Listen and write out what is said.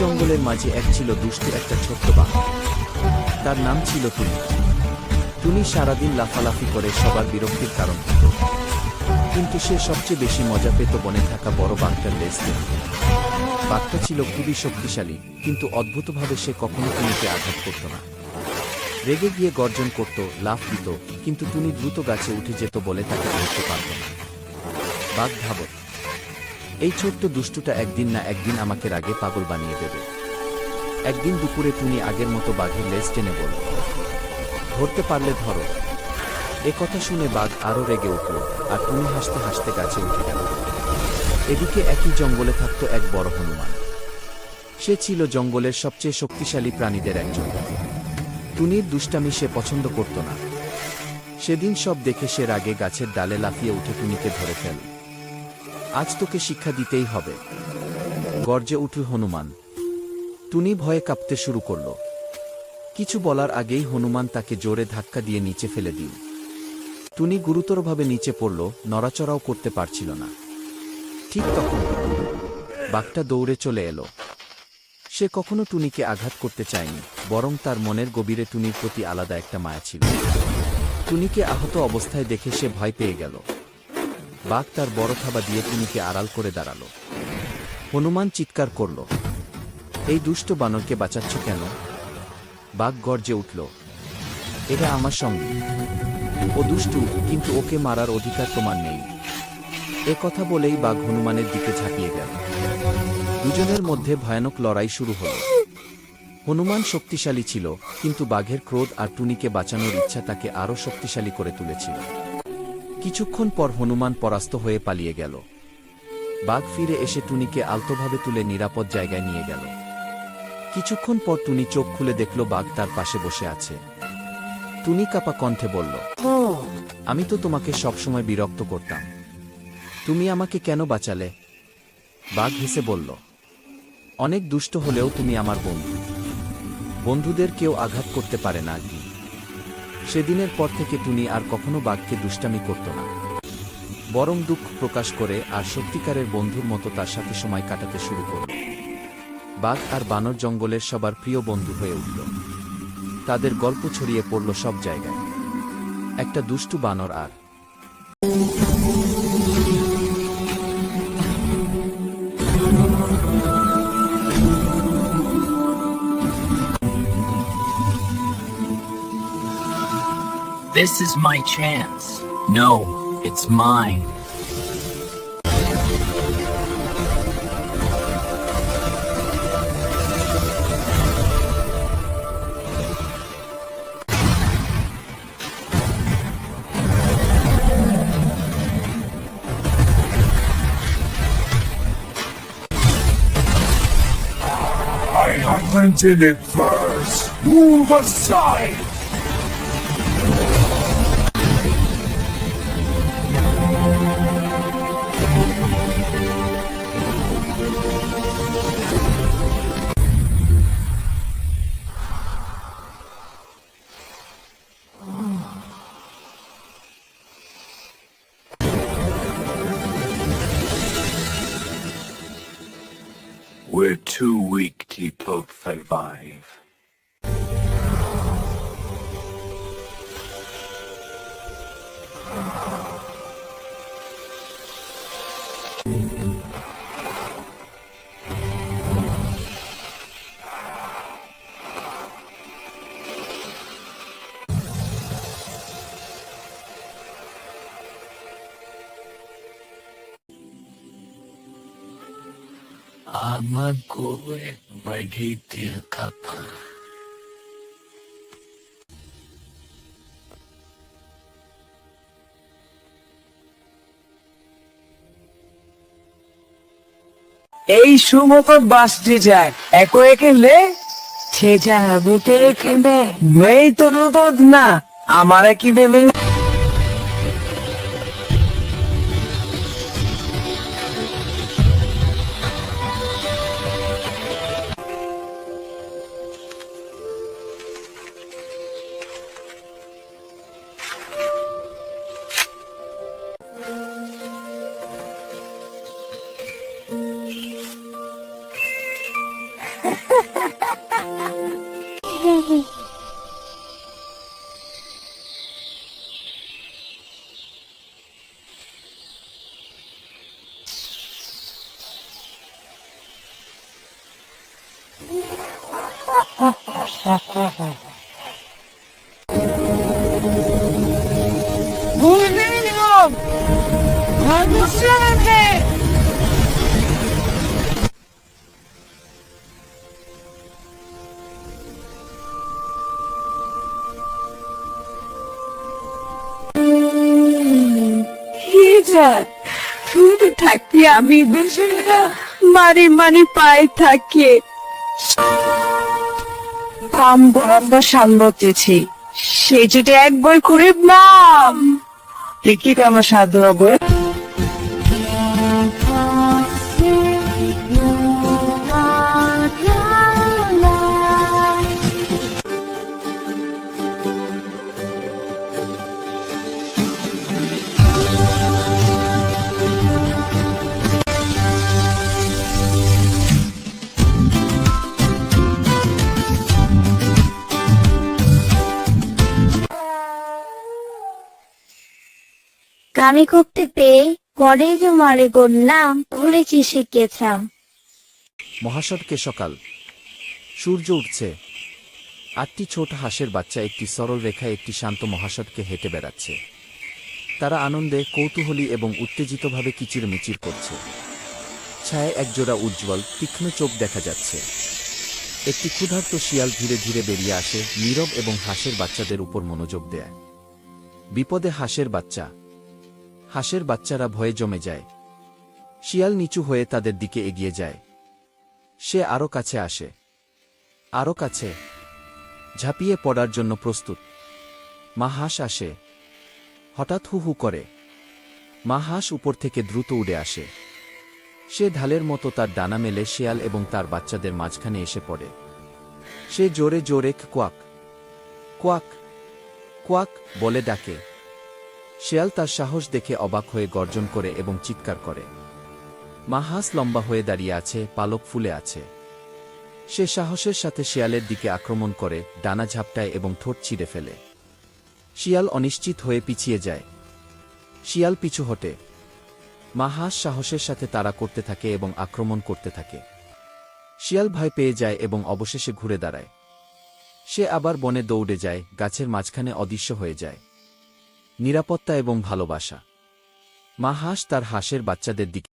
জঙ্গলের মাঝে এক ছিল দুষ্টু একটা ছোট্ট বাঘ। তার নাম ছিল টুনি। টুনি সারাদিন লাফালাফি করে সবার বিরক্তির কারণ হতো, কিন্তু সে সবচেয়ে বেশি মজা পেত বনে থাকা বড় বাঘটার লেজ টেনে। বাঘটা ছিল খুবই শক্তিশালী, কিন্তু অদ্ভুতভাবে সে কখনো টুনিকে আঘাত করত না। রেগে গিয়ে গর্জন করত, লাফ দিত, কিন্তু টুনি দ্রুত গাছে উঠে যেত বলে তাকে ধরতে পারত না। বাঘ ভাবত, এই ছোট্ট দুষ্টুটা একদিন না একদিন আমাকে রাগে পাগল বানিয়ে দেবে। একদিন দুপুরে টুনি আগের মতো বাঘের লেজ টেনে বলল, ধরতে পারলে ধরো। এ কথা শুনে বাঘ আরও রেগে উঠল, আর টুনি হাসতে হাসতে গাছে উঠে গেল। এদিকে একই জঙ্গলে থাকত এক বড় হনুমান। সে ছিল জঙ্গলের সবচেয়ে শক্তিশালী প্রাণীদের একজন। টুনির দুষ্টামি সে পছন্দ করত না। সেদিন সব দেখে সে রাগে গাছের ডালে লাফিয়ে উঠে টুনিকে ধরে ফেল। আজ তোকে শিক্ষা দিতেই হবে, গর্জে উঠল হনুমান। টুনি ভয়ে কাঁপতে শুরু করল। কিছু বলার আগেই হনুমান তাকে জোরে ধাক্কা দিয়ে নিচে ফেলে দিল। টুনি গুরুতরভাবে নিচে পড়ল, নড়াচড়াও করতে পারছিল না। ঠিক তখন বাঘটা দৌড়ে চলে এলো। সে কখনো টুনিকে আঘাত করতে চায়নি, বরং তার মনের গভীরে টুনির প্রতি আলাদা একটা মায়া ছিল। টুনিকে আহত অবস্থায় দেখে সে ভয় পেয়ে গেল। বাঘ তার বড় থাবা দিয়ে টুনিকে আড়াল করে দাঁড়ালো। হনুমান চিৎকার করল, এই দুষ্ট বানরকে বাঁচাচ্ছ কেন? বাঘ গর্জে উঠল, এটা আমার সঙ্গী। ও দুষ্টু, কিন্তু ওকে মারার অধিকার তোমার নেই। এ কথা বলেই বাঘ হনুমানের দিকে ঝাঁপিয়ে গেল। দুজনের মধ্যে ভয়ানক লড়াই শুরু হল। হনুমান শক্তিশালী ছিল, কিন্তু বাঘের ক্রোধ আর টুনিকে বাঁচানোর ইচ্ছা তাকে আরও শক্তিশালী করে তুলেছিল। কিছুক্ষণ পর হনুমান পরাস্ত হয়ে পালিয়ে গেল। বাঘ ফিরে এসে টুনিকে আলতোভাবে তুলে নিরাপদ জায়গায় নিয়ে গেল। কিছুক্ষণ পর টুনি চোখ খুলে দেখল বাঘ তার পাশে বসে আছে। টুনি কাঁপা কণ্ঠে বলল, আমি তো তোমাকে সবসময় বিরক্ত করতাম, তুমি আমাকে কেন বাঁচালে? বাঘ হেসে বলল, অনেক দুষ্ট হলেও তুমি আমার বন্ধু। বন্ধুদের কেউ আঘাত করতে পারে না কি? সেদিনের পর থেকে টুনি আর কখনো বাঘকে দুষ্টামি করত না, বরং দুঃখ প্রকাশ করে আর সত্যিকারের বন্ধুর মতো তার সাথে সময় কাটাতে শুরু করল। বাঘ আর বানর জঙ্গলের সবার প্রিয় বন্ধু হয়ে উঠল। তাদের গল্প ছড়িয়ে পড়ল সব জায়গায়। একটা দুষ্টু বানর আর This is my chance. No, it's mine. I hunted it first. Move aside! We're too weak to both survive. আমার গরু বাইরে দিয়ে কাপা। এই সুমত বাসটি যায় একো একেলে ছেজা বুতে একেলে মেই তো রোদ না আমারে কি দেবে। শুধু থাকি আমি বেশি না মারি মারি পায়ে থাকে কাম বরাবর সামলাতেছি সে যদি একবার করে নাম দেখি আমার সাধু হবে গানে করতে পেয়ে পরে যে মারে করলাম বলেছি শিখেছাম। মহাসড়কে সকাল, সূর্য উঠছে। 8টি ছোট হাঁসের বাচ্চা একটি সরল রেখায় একটি শান্ত মহাসড়কে হেঁটে বেড়াচ্ছে। তারা আনন্দে, কৌতূহলী এবং উত্তেজিতভাবে কিচিরমিচির করছে। ছায়ায় একজোড়া উজ্জ্বল, তীক্ষ্ণ চোখ দেখা যাচ্ছে। একটি ক্ষুধার্ত শিয়াল ধীরে ধীরে বেরিয়ে আসে, নীরব এবং হাঁসের বাচ্চাদের উপর মনোযোগ দেয়। বিপদে হাঁসের বাচ্চা। হাঁসের বাচ্চারা ভয়ে জমে যায়। শিয়াল নিচু হয়ে তাদের দিকে এগিয়ে যায়। সে আরও কাছে আসে, আরও কাছে, ঝাঁপিয়ে পড়ার জন্য প্রস্তুত। মা হাঁস আসে। হঠাৎ হু হু করে। মা হাঁস উপর থেকে দ্রুত উড়ে আসে। সে ঢালের মতো তার ডানা মেলে শিয়াল এবং তার বাচ্চাদের মাঝখানে এসে পড়ে। সে জোরে জোরে কোয়াক কোয়াক কোয়াক বলে ডাকে। শিয়াল তার সাহস দেখে অবাক হয়ে গর্জন করে এবং চিৎকার করে। মা হাঁস লম্বা হয়ে দাঁড়িয়ে আছে, পালক ফুলে আছে। সে সাহসের সাথে শিয়ালের দিকে আক্রমণ করে, ডানা ঝাপটায় এবং ঠোঁট ছিঁড়ে ফেলে। শিয়াল অনিশ্চিত হয়ে পিছিয়ে যায়। শিয়াল পিছু হটে। মা হাঁস সাহসের সাথে তাড়া করতে থাকে এবং আক্রমণ করতে থাকে। শিয়াল ভয় পেয়ে যায় এবং অবশেষে ঘুরে দাঁড়ায়। সে আবার বনে দৌড়ে যায়, গাছের মাঝখানে অদৃশ্য হয়ে যায়। নিরাপত্তা এবং ভালোবাসা। মা হাঁস তার হাঁসের বাচ্চাদের দিকে